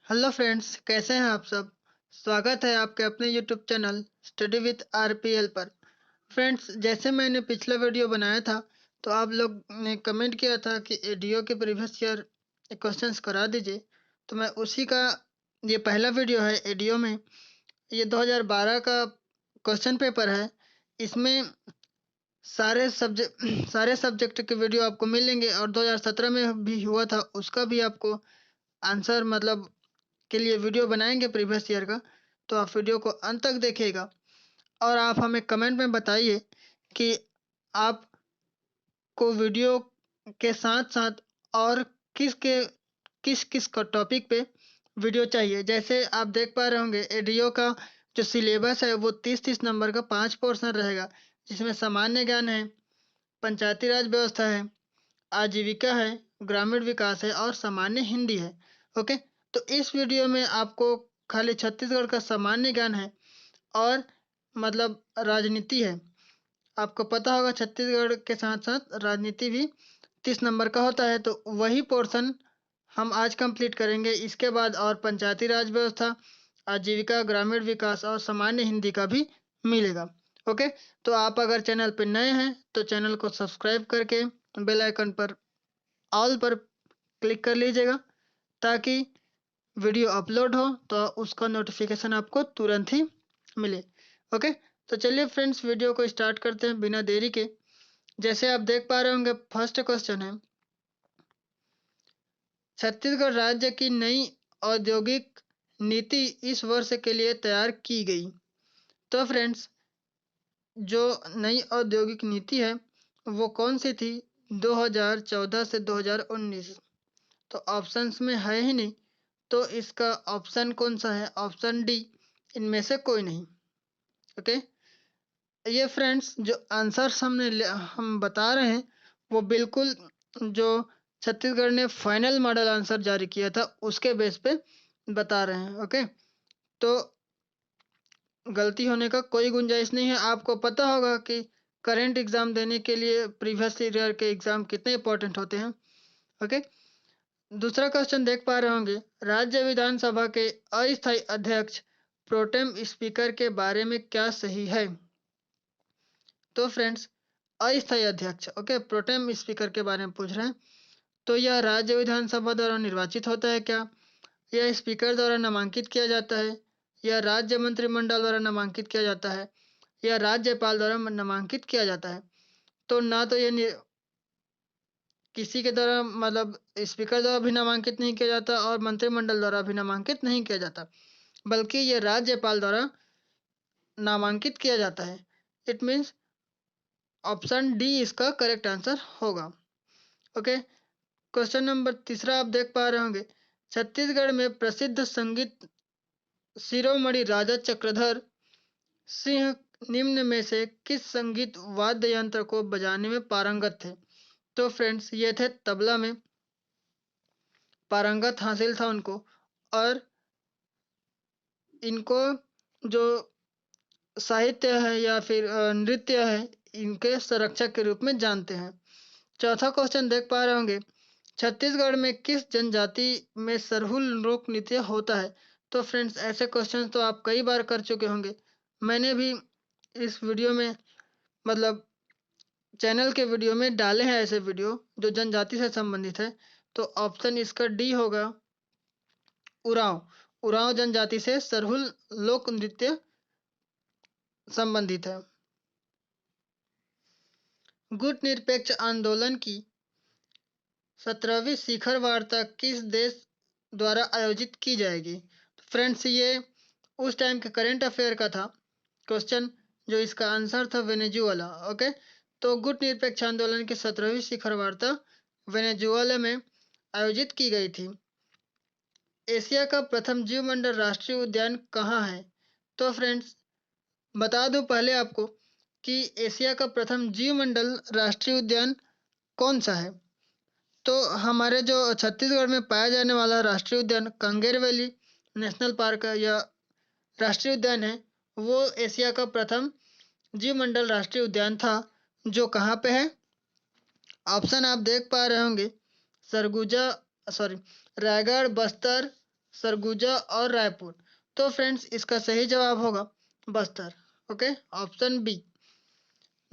Hello friends, कैसे हैं आप सब। स्वागत है आपके अपने YouTube channel study with RPL पर। फ्रेंड्स, जैसे मैंने पिछला वीडियो बनाया था तो आप लोग ने कमेंट किया था कि एडीओ के प्रीवियस ईयर क्वेश्चंस करा दीजिए। तो मैं उसी का ये पहला वीडियो है एडीओ में। ये 2012 का क्वेश्चन पेपर है। इसमें सारे सब्जेक्ट के वीडियो आपको मिलेंगे और 2017 में भी हुआ था उसका भी आपको आंसर मतलब के लिए वीडियो बनाएंगे प्रीवियस ईयर का। तो आप वीडियो को अंत तक देखिएगा और आप हमें कमेंट में बताइए कि आपको वीडियो के साथ साथ और किस के किस किस का टॉपिक पे वीडियो चाहिए। जैसे आप देख पा रहे होंगे एडीओ का जो सिलेबस है वो 30-30 नंबर का 5 पोर्शन रहेगा, जिसमें सामान्य ज्ञान है, पंचायती राज व्यवस्था है, आजीविका है, ग्रामीण विकास है और सामान्य हिंदी है। ओके, तो इस वीडियो में आपको खाली छत्तीसगढ़ का सामान्य ज्ञान है और मतलब राजनीति है। आपको पता होगा छत्तीसगढ़ के साथ साथ राजनीति भी 30 नंबर का होता है, तो वही पोर्शन हम आज कंप्लीट करेंगे। इसके बाद और पंचायती राज व्यवस्था, आजीविका, ग्रामीण विकास और सामान्य हिंदी का भी मिलेगा। ओके, तो आप अगर चैनल पर नए हैं तो चैनल को सब्सक्राइब करके बेल आइकन पर ऑल पर क्लिक कर लीजिएगा, ताकि वीडियो अपलोड हो तो उसका नोटिफिकेशन आपको तुरंत ही मिले। ओके, तो चलिए फ्रेंड्स वीडियो को स्टार्ट करते हैं बिना देरी के। जैसे आप देख पा रहे होंगे फर्स्ट क्वेश्चन है, छत्तीसगढ़ राज्य की नई औद्योगिक नीति इस वर्ष के लिए तैयार की गई। तो फ्रेंड्स, जो नई औद्योगिक नीति है वो कौन सी थी 2014 से 2019। तो ऑप्शंस में है ही नहीं, तो इसका ऑप्शन कौन सा है? ऑप्शन डी, इनमें से कोई नहीं। ओके, ये फ्रेंड्स जो आंसर्स हम बता रहे हैं वो बिल्कुल जो छत्तीसगढ़ ने फाइनल मॉडल आंसर जारी किया था उसके बेस पे बता रहे हैं। ओके, तो गलती होने का कोई गुंजाइश नहीं है। आपको पता होगा कि करंट एग्जाम देने के लिए प्रीवियस ईयर के एग्जाम कितने इंपॉर्टेंट होते हैं। ओके, दूसरा क्वेश्चन देख पा रहे होंगे, राज्य विधानसभा के अस्थायी अध्यक्ष प्रोटेम स्पीकर के बारे में क्या सही है? तो फ्रेंड्स, अस्थायी अध्यक्ष, ओके, प्रोटेम स्पीकर के बारे में पूछ रहे हैं। तो यह राज्य विधानसभा द्वारा निर्वाचित होता है क्या? यह स्पीकर द्वारा नामांकित किया जाता है? यह राज्य मंत्रिमंडल द्वारा नामांकित किया जाता है? या राज्यपाल द्वारा नामांकित किया जाता है? तो ना तो किसी के द्वारा मतलब स्पीकर द्वारा भी नामांकित नहीं किया जाता और मंत्रिमंडल द्वारा भी नामांकित नहीं किया जाता, बल्कि ये राज्यपाल द्वारा नामांकित किया जाता है। इट मीन्स ऑप्शन डी इसका करेक्ट आंसर होगा। ओके, क्वेश्चन नंबर तीसरा आप देख पा रहे होंगे, छत्तीसगढ़ में प्रसिद्ध संगीत शिरोमणि राजा चक्रधर सिंह निम्न में से किस संगीत वाद्य यंत्र को बजाने में पारंगत थे? तो फ्रेंड्स, ये थे तबला में पारंगत हासिल था उनको, और इनको जो साहित्य है या फिर नृत्य है, इनके संरक्षक के रूप में जानते हैं। चौथा क्वेश्चन देख पा रहे होंगे, छत्तीसगढ़ में किस जनजाति में सरहुल लोक नृत्य होता है? तो फ्रेंड्स, ऐसे क्वेश्चन तो आप कई बार कर चुके होंगे। मैंने भी इस वीडियो में मतलब चैनल के वीडियो में डाले हैं ऐसे वीडियो जो जनजाति से संबंधित है। तो ऑप्शन इसका डी होगा, उरांव। उरांव जनजाति से सरहुल लोक नृत्य संबंधित है। गुट निरपेक्ष आंदोलन की 17वीं शिखर वार्ता किस देश द्वारा आयोजित की जाएगी? तो फ्रेंड्स, ये उस टाइम के करंट अफेयर का था क्वेश्चन, जो इसका आंसर था वेनेजुएला। ओके, तो गुट निरपेक्ष आंदोलन की 17वीं शिखर वार्ता वेनेजुएला में आयोजित की गई थी। एशिया का प्रथम जीवमंडल राष्ट्रीय उद्यान कहाँ है? तो फ्रेंड्स, बता दूं पहले आपको कि एशिया का प्रथम जीवमंडल राष्ट्रीय उद्यान कौन सा है। तो हमारे जो छत्तीसगढ़ में पाया जाने वाला राष्ट्रीय उद्यान कांगेर वैली नेशनल पार्क या राष्ट्रीय उद्यान है, वो एशिया का प्रथम जीवमंडल राष्ट्रीय उद्यान था। जो कहाँ पे है? ऑप्शन आप देख पा रहे होंगे, सरगुजा, सॉरी, रायगढ़, बस्तर, सरगुजा और रायपुर। तो फ्रेंड्स इसका सही जवाब होगा Bastar. Okay, option B.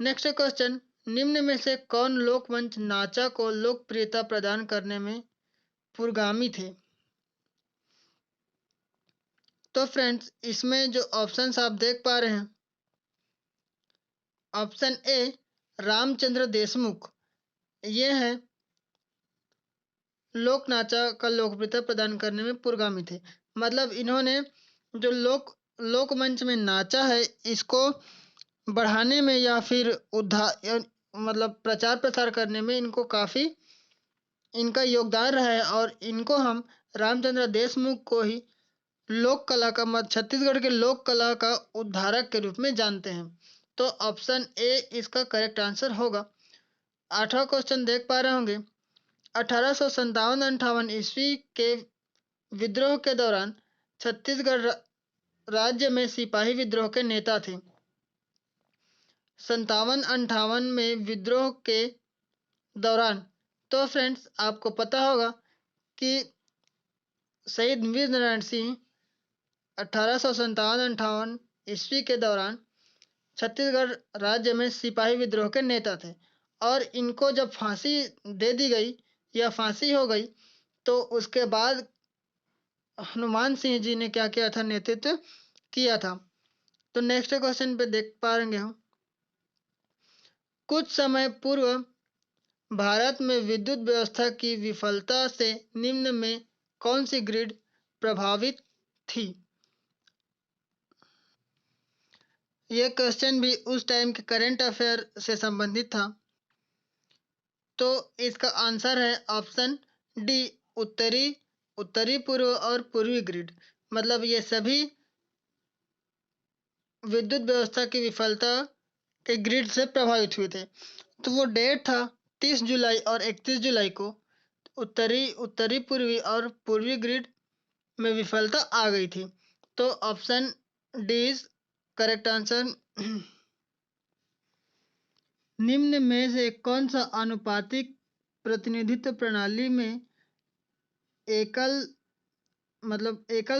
Next question, निम्न में से कौन लोकमंच नाचा को लोकप्रियता प्रदान करने में पुरोगामी थे? तो फ्रेंड्स इसमें जो ऑप्शंस आप देख पा रहे हैं, ऑप्शन ए रामचंद्र देशमुख, ये है लोक नाचा का लोकप्रियता प्रदान करने में पुरोगामी थे। मतलब इन्होंने जो लोकमंच में नाचा है, इसको बढ़ाने में या फिर मतलब प्रचार प्रसार करने में इनको काफ़ी इनका योगदान रहा है, और इनको हम रामचंद्र देशमुख को ही लोक कला का छत्तीसगढ़ के लोक कला का उद्धारक के रूप में जानते हैं। तो ऑप्शन ए इसका करेक्ट आंसर होगा। 8वां क्वेश्चन देख पा रहे होंगे, 1857-58 ईस्वी के विद्रोह के दौरान छत्तीसगढ़ राज्य में सिपाही विद्रोह के नेता थे। 57-58 में विद्रोह के दौरान, तो फ्रेंड्स आपको पता होगा कि शहीद वीर नारायण सिंह 1857-58 ईस्वी के दौरान छत्तीसगढ़ राज्य में सिपाही विद्रोह के नेता थे, और इनको जब फांसी दे दी गई या फांसी हो गई, तो उसके बाद हनुमान सिंह जी ने क्या किया था, नेतृत्व किया था। तो नेक्स्ट क्वेश्चन पे देख पाएंगे हम, कुछ समय पूर्व भारत में विद्युत व्यवस्था की विफलता से निम्न में कौन सी ग्रिड प्रभावित थी? यह क्वेश्चन भी उस टाइम के करंट अफेयर से संबंधित था। तो इसका आंसर है ऑप्शन डी, उत्तरी उत्तरी पूर्व और पूर्वी ग्रिड। मतलब ये सभी विद्युत व्यवस्था की विफलता के ग्रिड से प्रभावित हुए थे। तो वो डेट था 30 जुलाई और 31 जुलाई को। उत्तरी पूर्वी और पूर्वी ग्रिड में विफलता आ गई थी। तो option D is correct answer. निम्न में से कौन सा आनुपातिक प्रतिनिधित्व प्रणाली में एकल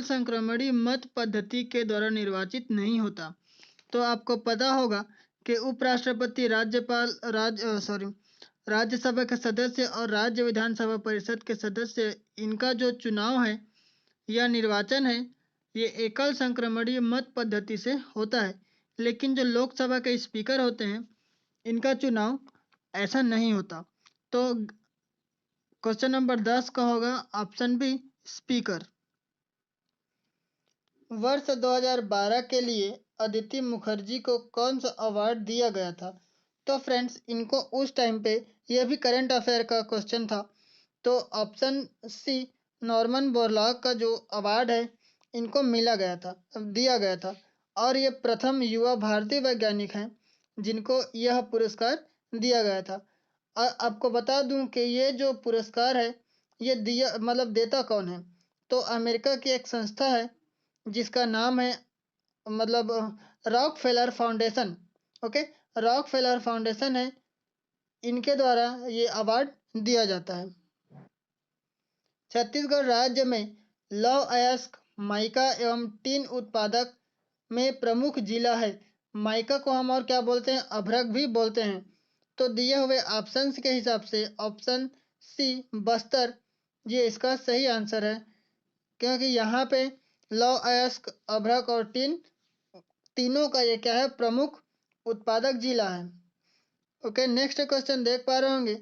संक्रमणीय मत पद्धति के द्वारा निर्वाचित नहीं होता? तो आपको पता होगा कि उपराष्ट्रपति, राज्यपाल, राज्यसभा के सदस्य और राज्य विधानसभा परिषद के सदस्य, इनका जो चुनाव है या निर्वाचन है, ये एकल संक्रमणीय मत पद्धति से होता है। लेकिन जो लोकसभा के स्पीकर होते हैं, इनका चुनाव ऐसा नहीं होता। तो क्वेश्चन नंबर 10 का होगा ऑप्शन बी, स्पीकर। वर्ष 2012 के लिए अदिति मुखर्जी को कौन सा अवार्ड दिया गया था? तो फ्रेंड्स इनको उस टाइम पे, यह भी करंट अफेयर का क्वेश्चन था। तो ऑप्शन सी, नॉर्मन बोरलॉग का जो अवार्ड है, इनको दिया गया था। और ये प्रथम युवा भारतीय वैज्ञानिक हैं जिनको यह पुरस्कार दिया गया था। और आपको बता दूं कि ये जो पुरस्कार है, ये देता कौन है? तो अमेरिका की एक संस्था है जिसका नाम है मतलब Rockefeller foundation. Okay, Rockefeller foundation है, इनके द्वारा ये अवार्ड दिया जाता है। छत्तीसगढ़ राज्य में लौह अयस्क, माइका एवं टीन उत्पादक में प्रमुख जिला है। माइका को हम और क्या बोलते हैं? अभ्रक भी बोलते हैं। तो दिए हुए ऑप्शंस के हिसाब से ऑप्शन सी, बस्तर, ये इसका सही आंसर है, क्योंकि यहाँ पे लौह अयस्क, अभ्रक और टीन, तीनों का ये क्या है? प्रमुख उत्पादक जिला है। ओके, नेक्स्ट क्वेश्चन देख पा रहे होंगे,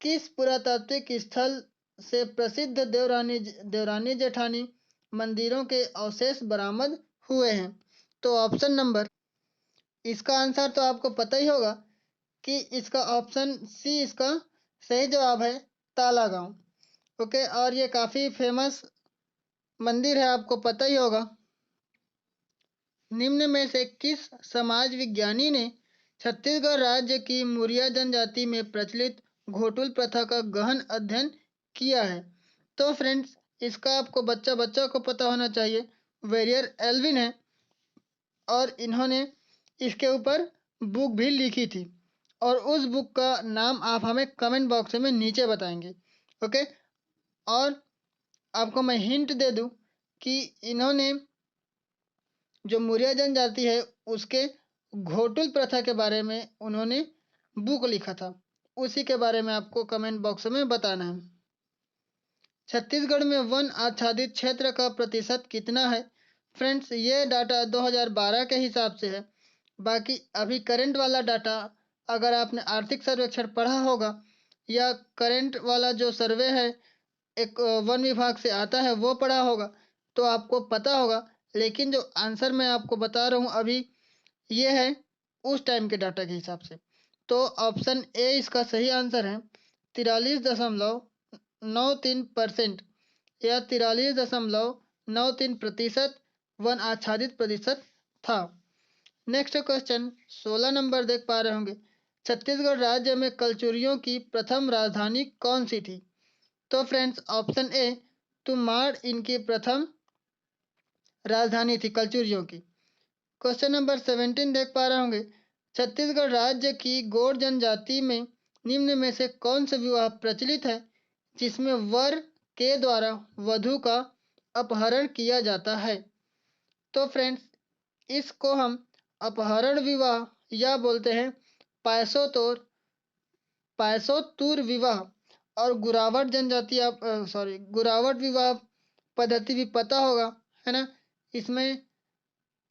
किस पुरातात्विक स्थल से प्रसिद्ध देवरानी जेठानी मंदिरों के अवशेष बरामद हुए हैं? तो ऑप्शन नंबर, इसका आंसर तो आपको पता ही होगा कि इसका ऑप्शन सी इसका सही जवाब है, तालागांव। ओके, और ये काफ़ी फेमस मंदिर है, आपको पता ही होगा। निम्न में से किस समाज विज्ञानी ने छत्तीसगढ़ राज्य की मुरिया जनजाति में प्रचलित घोटुल प्रथा का गहन अध्ययन किया है? तो फ्रेंड्स इसका आपको बच्चा को पता होना चाहिए, वेरियर एल्विन है, और इन्होंने इसके ऊपर बुक भी लिखी थी, और उस बुक का नाम आप हमें कमेंट बॉक्स में नीचे बताएंगे। ओके, और आपको मैं हिंट दे दूं कि इन्होंने जो मौर्य जनजाति है उसके घोटुल प्रथा के बारे में उन्होंने बुक लिखा था। उसी के बारे में आपको कमेंट बॉक्स में बताना है। छत्तीसगढ़ में वन आच्छादित क्षेत्र का प्रतिशत कितना है? फ्रेंड्स, ये डाटा 2012 के हिसाब से है। बाकी अभी करंट वाला डाटा, अगर आपने आर्थिक सर्वेक्षण पढ़ा होगा या करंट वाला जो सर्वे है एक वन विभाग से आता है वो पढ़ा होगा तो आपको पता होगा। लेकिन जो आंसर मैं आपको बता रहा हूँ अभी, ये है उस टाइम के डाटा के हिसाब से। तो ऑप्शन ए इसका सही आंसर है। 43.93% या 43.93% वन आच्छादित प्रतिशत था। नेक्स्ट क्वेश्चन 16 नंबर देख पा रहे होंगे। छत्तीसगढ़ राज्य में कलचुरियों की प्रथम राजधानी कौन सी थी? तो फ्रेंड्स, ऑप्शन ए तुमाड़ इनकी प्रथम राजधानी थी कलचुरियों की। क्वेश्चन नंबर 17 देख पा रहे होंगे। छत्तीसगढ़ राज्य की गौड़ जनजाति में निम्न में से कौन सा विवाह प्रचलित है जिसमें वर के द्वारा वधु का अपहरण किया जाता है? तो फ्रेंड्स, इसको हम अपहरण विवाह या बोलते हैं पायसोतोर पायसोतुर विवाह। और गुरावट जनजाति आप गुरावट विवाह पद्धति भी पता होगा, है ना? इसमें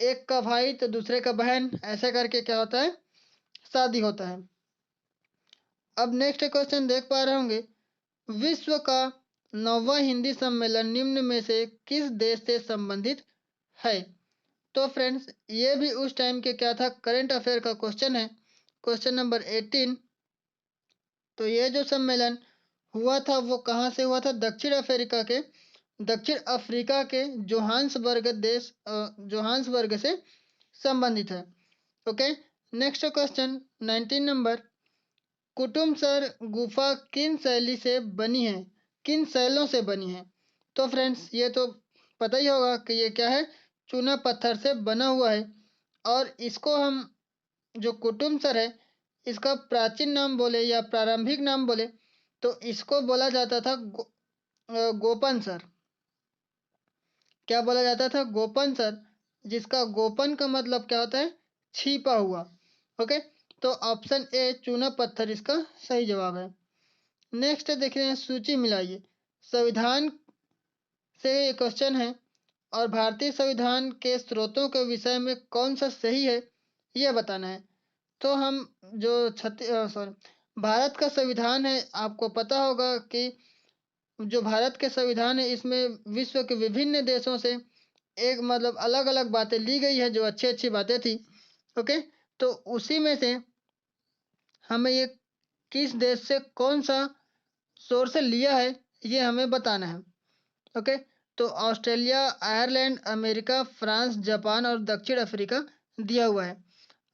एक का भाई तो दूसरे का बहन, ऐसे करके क्या होता है, शादी होता है। अब नेक्स्ट क्वेश्चन देख पा रहे होंगे। विश्व का 9वां हिंदी सम्मेलन निम्न में से किस देश से संबंधित है? तो फ्रेंड्स, ये भी उस टाइम के क्या था, करंट अफेयर का क्वेश्चन है। Question number 18। तो ये जो सम्मेलन हुआ था वो कहाँ से हुआ था? दक्षिण अफ्रीका के जोहान्सबर्ग से संबंधित है। Okay. Next question 19 number. Kutumsar गुफा किन शैली से बनी है, किन शैलों से बनी है? तो फ्रेंड्स, ये तो पता ही होगा कि ये क्या है, चूना पत्थर से बना हुआ है। और इसको हम जो कुटुमसर है इसका प्राचीन नाम बोले या प्रारंभिक नाम बोले तो इसको बोला जाता था गोपन सर। क्या बोला जाता था? गोपन सर, जिसका गोपन का मतलब क्या होता है, छिपा हुआ। ओके। तो ऑप्शन ए चूना पत्थर इसका सही जवाब है। नेक्स्ट देख रहे हैं, सूची मिलाइए। संविधान से क्वेश्चन है और भारतीय संविधान के स्रोतों के विषय में कौन सा सही है ये बताना है। तो हम जो भारत का संविधान है, आपको पता होगा कि जो भारत के संविधान है इसमें विश्व के विभिन्न देशों से एक मतलब अलग अलग बातें ली गई है जो अच्छी अच्छी बातें थी। ओके। तो उसी में से हमें ये किस देश से कौन सा सोर्स लिया है ये हमें बताना है। ओके। तो Australia, Ireland, America, France, Japan और दक्षिण अफ्रीका दिया हुआ है।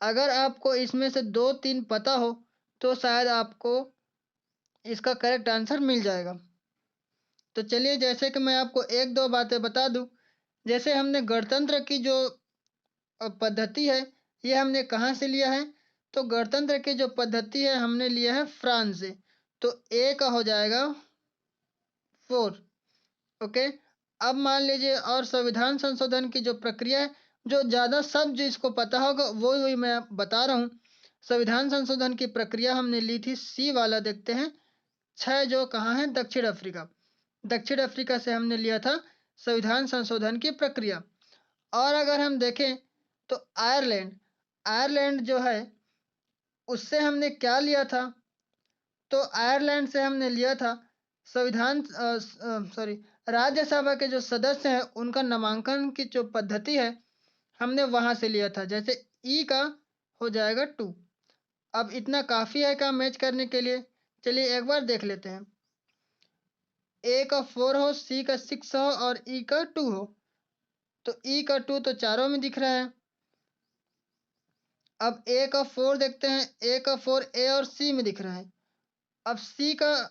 अगर आपको इसमें से 2-3 पता हो तो शायद आपको इसका करेक्ट आंसर मिल जाएगा। तो चलिए, जैसे कि मैं आपको एक दो बातें बता दूं। जैसे हमने गणतंत्र की जो पद्धति है ये हमने कहाँ से लिया है? तो गणतंत्र की जो पद्धति है हमने लिया है फ्रांस से। तो ए का हो जाएगा 4। ओके। अब मान लीजिए, और संविधान संशोधन की जो प्रक्रिया है, जो ज़्यादा सब जिसको पता होगा वो वही मैं बता रहा हूँ। संविधान संशोधन की प्रक्रिया हमने ली थी सी वाला, देखते हैं 6 जो कहाँ है, दक्षिण अफ्रीका। दक्षिण अफ्रीका से हमने लिया था संविधान संशोधन की प्रक्रिया। और अगर हम देखें तो आयरलैंड, आयरलैंड जो है उससे हमने क्या लिया था? तो आयरलैंड से हमने लिया था संविधान राज्यसभा के जो सदस्य हैं उनका नामांकन की जो पद्धति है हमने वहां से लिया था। जैसे ई का हो जाएगा 2। अब इतना काफी है का मैच करने के लिए? चलिए एक बार देख लेते हैं। ए का 4 हो, सी का 6 हो और ई का 2 हो। तो ई का 2 तो चारों में दिख रहा है। अब ए का 4 देखते हैं, ए का 4 ए और सी में दिख रहा है। अब सी का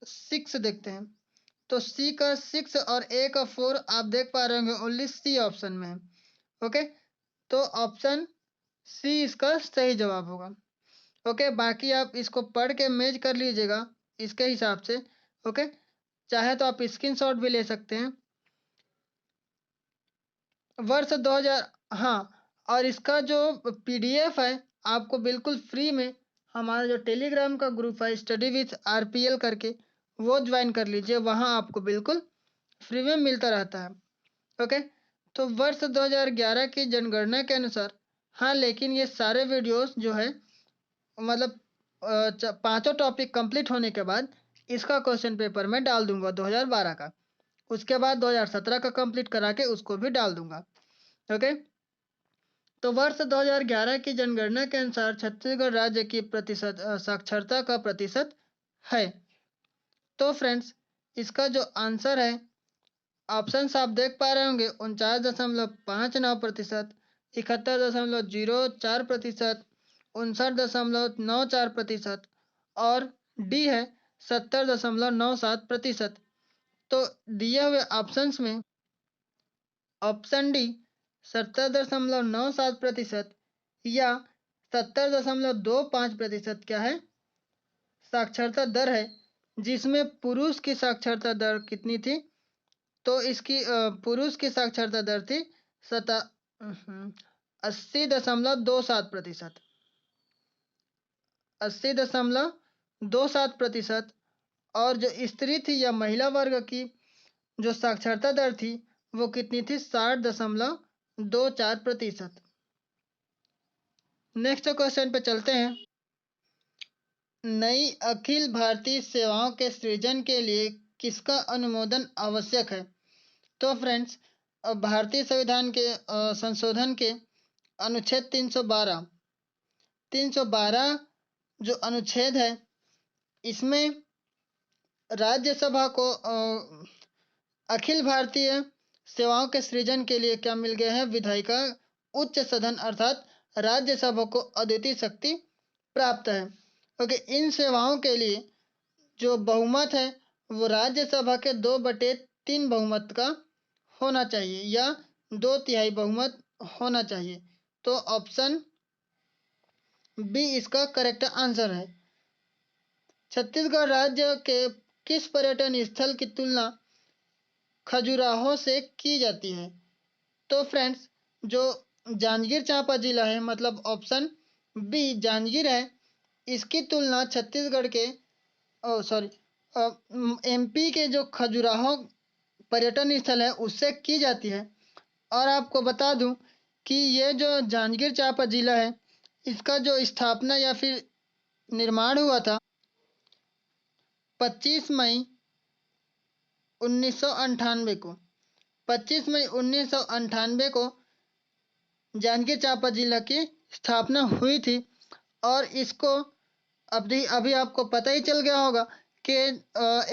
6 देखते हैं, तो सी का 6 और ए का 4 आप देख पा रहे होंगे ओनली सी ऑप्शन में है। ओके। तो ऑप्शन सी इसका सही जवाब होगा। ओके। बाकी आप इसको पढ़ के मैच कर लीजिएगा इसके हिसाब से। ओके। चाहे तो आप स्क्रीनशॉट भी ले सकते हैं। वर्ष 2000, हाँ, और इसका जो पीडीएफ है आपको बिल्कुल फ्री में हमारा जो टेलीग्राम का ग्रुप है स्टडी विथ आरपीएल करके, वो ज्वाइन कर लीजिए, वहाँ आपको बिल्कुल फ्री में मिलता रहता है। ओके, तो वर्ष 2011 की जनगणना के अनुसार, हाँ, लेकिन ये सारे वीडियोस जो है मतलब पांचों टॉपिक कंप्लीट होने के बाद इसका क्वेश्चन पेपर में डाल दूंगा 2012 का, उसके बाद 2017 का कंप्लीट करा के उसको भी डाल दूंगा। ओके, तो वर्ष 2011 की जनगणना के अनुसार छत्तीसगढ़ राज्य की प्रतिशत साक्षरता का प्रतिशत है। तो फ्रेंड्स, इसका जो आंसर है, ऑप्शंस आप देख पा रहे होंगे, 49.59%, 71.04%, 59.94% और डी है 70.97%। तो दिए हुए ऑप्शंस में ऑप्शन डी 70.97% या 70.25% क्या है, साक्षरता दर है, जिसमें पुरुष की साक्षरता दर कितनी थी, तो इसकी पुरुष की साक्षरता दर थी 80.27%, 80.27%। और जो स्त्री थी या महिला वर्ग की जो साक्षरता दर थी वो कितनी थी, 60.24%। नेक्स्ट क्वेश्चन पे चलते हैं। नई अखिल भारतीय सेवाओं के सृजन के लिए किसका अनुमोदन आवश्यक है? तो फ्रेंड्स, भारतीय संविधान के संशोधन के अनुच्छेद 312 जो अनुच्छेद है, इसमें राज्यसभा को अखिल भारतीय सेवाओं के सृजन के लिए क्या मिल गया है, विधायिका उच्च सदन अर्थात राज्यसभा को अद्वितीय शक्ति प्राप्त है। ओके, इन सेवाओं के लिए जो बहुमत है वो राज्यसभा के 2/3 बहुमत का होना चाहिए या 2/3 बहुमत होना चाहिए। तो ऑप्शन बी इसका करेक्ट आंसर है। छत्तीसगढ़ राज्य के किस पर्यटन स्थल की तुलना खजुराहो से की जाती है? तो फ्रेंड्स, जो जांजगीर चांपा जिला है, मतलब ऑप्शन बी जांजगीर है, इसकी तुलना छत्तीसगढ़ के सॉरी एमपी के जो खजुराहो पर्यटन स्थल है उससे की जाती है। और आपको बता दूं कि ये जो जांजगीर चांपा जिला है, इसका जो स्थापना या फिर निर्माण हुआ था 25 मई 1998 को, 25 मई 1998 को जांजगीर चांपा जिला की स्थापना हुई थी। और इसको अभी अभी आपको पता ही चल गया होगा कि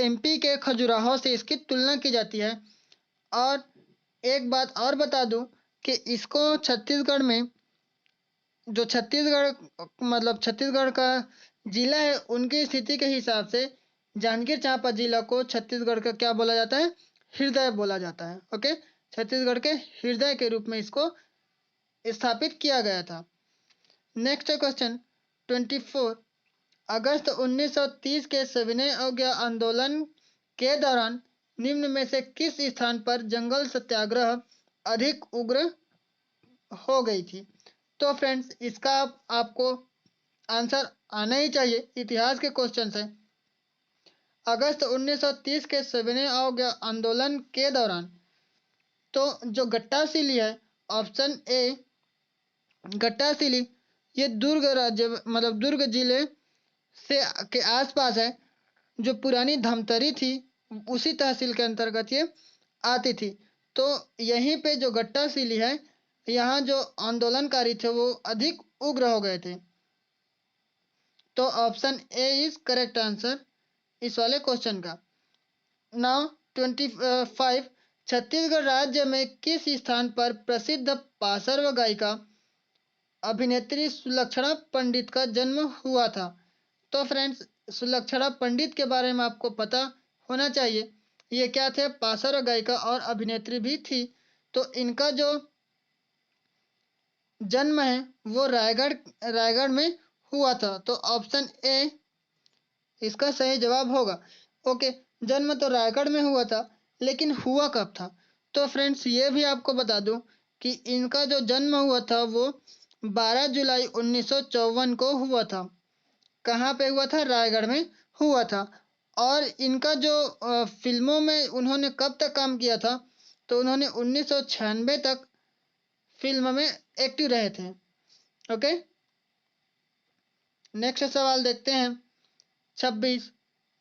एमपी के खजुराहो से इसकी तुलना की जाती है। और एक बात और बता दूं कि इसको छत्तीसगढ़ में जो छत्तीसगढ़ का जिला है उनकी स्थिति के हिसाब से जांजगीर चांपा जिला को छत्तीसगढ़ का क्या बोला जाता है, हृदय बोला जाता है। ओके, छत्तीसगढ़ के हृदय के रूप में इसको स्थापित किया गया था। नेक्स्ट क्वेश्चन 24, अगस्त 1930 के सविनय अवज्ञा आंदोलन के दौरान निम्न में से किस स्थान पर जंगल सत्याग्रह अधिक उग्र हो गई थी? तो फ्रेंड्स, इसका आपको आंसर आना ही चाहिए, इतिहास के क्वेश्चन है। अगस्त 1930 के सविनय अवज्ञा आंदोलन के दौरान, तो जो गट्टासिली है, ऑप्शन ए गट्टासिली, ये दुर्ग राज्य मतलब दुर्ग जिले से के आसपास है, जो पुरानी धमतरी थी उसी तहसील के अंतर्गत ये आती थी। तो यहीं पे जो गट्टासिली है, यहाँ जो आंदोलनकारी थे वो अधिक उग्र हो गए थे। तो option A is correct answer इस वाले क्वेश्चन का। नाउ 25, छत्तीसगढ़ राज्य में किस स्थान पर प्रसिद्ध पार्श्व गायिका अभिनेत्री सुलक्षणा पंडित का जन्म हुआ था? तो फ्रेंड्स, सुलक्षणा पंडित के बारे में आपको पता होना चाहिए, ये क्या थे, पार्श्व गायिका और अभिनेत्री भी थी। तो इनका जो जन्म है वो रायगढ़ में हुआ था। तो ऑप्शन ए इसका सही जवाब होगा। ओके, जन्म तो रायगढ़ में हुआ था, लेकिन हुआ कब था? तो फ्रेंड्स, ये भी आपको बता दूं कि इनका जो जन्म हुआ था वो 12 जुलाई 1954 को हुआ था। कहाँ पे हुआ था? रायगढ़ में हुआ था। और इनका जो फिल्मों में उन्होंने कब तक काम किया था, तो उन्होंने 1996 तक फिल्म में एक्टिव रहे थे। ओके, नेक्स्ट सवाल देखते हैं। 26,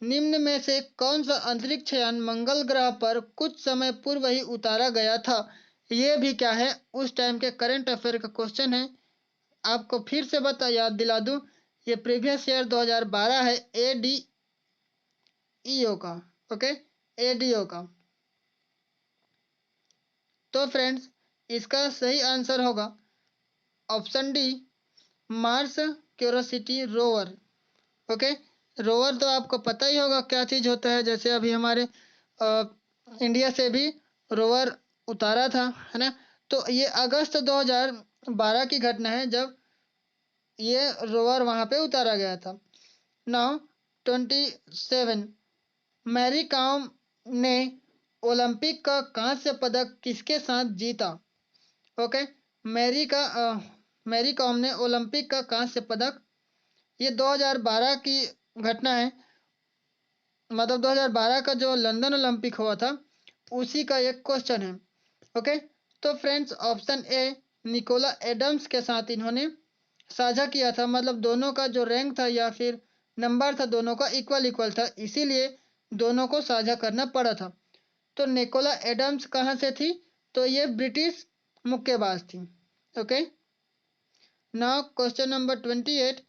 निम्न में से कौन सा अंतरिक्ष यान मंगल ग्रह पर कुछ समय पूर्व ही उतारा गया था? ये भी क्या है, उस टाइम के करंट अफेयर का क्वेश्चन है। आपको फिर से याद दिला दूं, ये प्रीवियस ईयर 2012 है, एडीईओ का। ओके, एडीओ का। तो फ्रेंड्स, इसका सही आंसर होगा option D, Mars curiosity rover. Okay, rover तो आपको पता ही होगा क्या चीज होता है। जैसे अभी हमारे इंडिया से भी रोवर उतारा था, है ना। तो ये अगस्त 2012 की घटना है जब ये रोवर वहां पे उतारा गया था। नाउ 27, मैरी कॉम ने ओलंपिक का कांस्य पदक किसके साथ जीता? ओके, मैरी कॉम ने ओलंपिक का कांस्य पदक, ये 2012 की घटना है। मतलब 2012 का जो लंदन ओलंपिक हुआ था उसी का एक क्वेश्चन है। ओके, तो friends option A, Nicola Adams के साथ इन्होंने साझा किया था। मतलब दोनों का जो रैंक था या फिर नंबर था दोनों का इक्वल इक्वल था, इसीलिए दोनों को साझा करना पड़ा था। तो निकोला एडम्स कहाँ से थी? तो ये ब्रिटिश मुक्केबाज थी। Okay, now question number 28,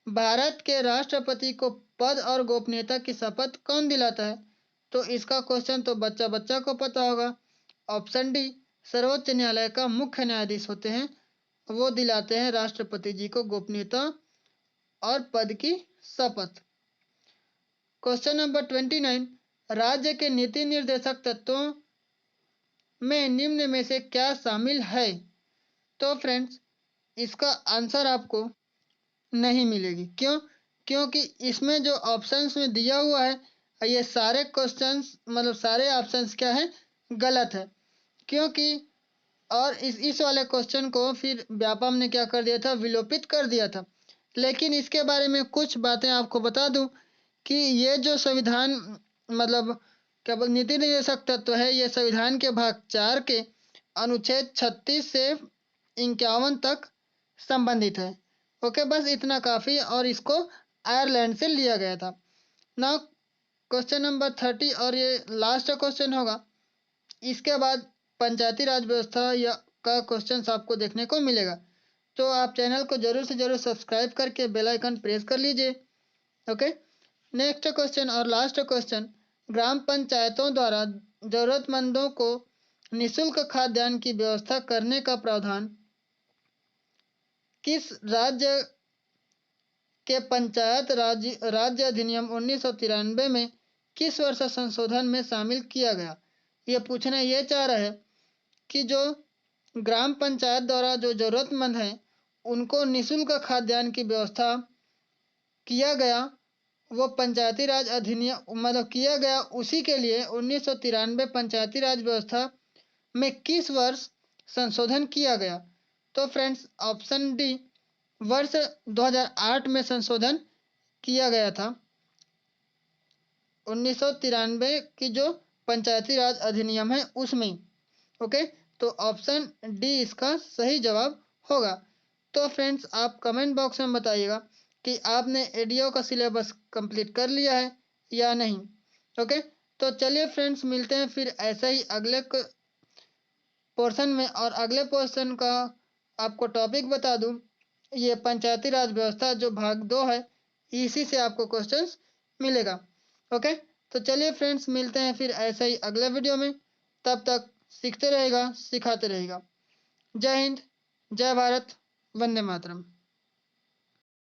Bharat के राष्ट्रपति को पद और गोपनीयता की शपथ कौन दिलाता है? तो इसका क्वेश्चन तो बच्चा बच्चा को पता होगा। ऑप्शन डी, सर्वोच्च न्यायालय का मुख्य न्यायाधीश होते हैं, वो दिलाते हैं राष्ट्रपति जी को गोपनीयता और पद की शपथ। क्वेश्चन नंबर 29, राज्य के नीति निर्देशक तत्वों में निम्न में से क्या शामिल है? तो फ्रेंड्स, इसका आंसर आपको नहीं मिलेगी। क्यों? क्योंकि इसमें जो ऑप्शंस में दिया हुआ है ये सारे क्वेश्चंस, मतलब सारे ऑप्शंस क्या है, गलत है। क्योंकि और इस वाले क्वेश्चन को फिर व्यापम ने क्या कर दिया था, विलोपित कर दिया था। लेकिन इसके बारे में कुछ बातें आपको बता दूं कि ये जो संविधान, मतलब क्या बोल, नीति निर्देशक तत्व है, ये संविधान के भाग 4 के अनुच्छेद 36 से 51 तक संबंधित है। ओके, बस इतना काफी, और इसको आयरलैंड से लिया गया था। नाउ क्वेश्चन नंबर 30, और ये लास्ट क्वेश्चन होगा। इसके बाद पंचायती राज व्यवस्था या का क्वेश्चन आपको देखने को मिलेगा। तो आप चैनल को जरूर से जरूर सब्सक्राइब करके बेल आइकन प्रेस कर लीजिए। ओके, नेक्स्ट क्वेश्चन और लास्ट क्वेश्चन, ग्राम पंचायतों द्वारा जरूरतमंदों को निःशुल्क खाद्यान्न की व्यवस्था करने का प्रावधान किस राज्य के पंचायत राज्य अधिनियम 1993 में किस वर्ष संशोधन में शामिल किया गया? ये पूछना ये चाह रहा है कि जो ग्राम पंचायत द्वारा जो जरूरतमंद हैं उनको निःशुल्क खाद्यान्न की व्यवस्था किया गया, वो पंचायती राज अधिनियम मतलब किया गया, उसी के लिए 1993 पंचायती राज व्यवस्था में किस वर्ष संशोधन किया गया? तो फ्रेंड्स ऑप्शन डी, वर्ष 2008 में संशोधन किया गया था। 1993 की जो पंचायती राज अधिनियम है उसमें। ओके, तो ऑप्शन डी इसका सही जवाब होगा। तो फ्रेंड्स आप कमेंट बॉक्स में बताइएगा कि आपने एडीओ का सिलेबस कंप्लीट कर लिया है या नहीं। ओके, तो चलिए फ्रेंड्स, मिलते हैं फिर ऐसे ही अगले पोर्शन में। और अगले पोर्शन का आपको टॉपिक बता दूं, ये पंचायती राज व्यवस्था जो भाग 2 है, इसी से आपको क्वेश्चंस मिलेगा। ओके, तो चलिए फ्रेंड्स, मिलते हैं फिर ऐसे ही अगले वीडियो में। तब तक सीखते रहेगा, सिखाते रहेगा। जय हिंद, जय भारत, वंदे मातरम।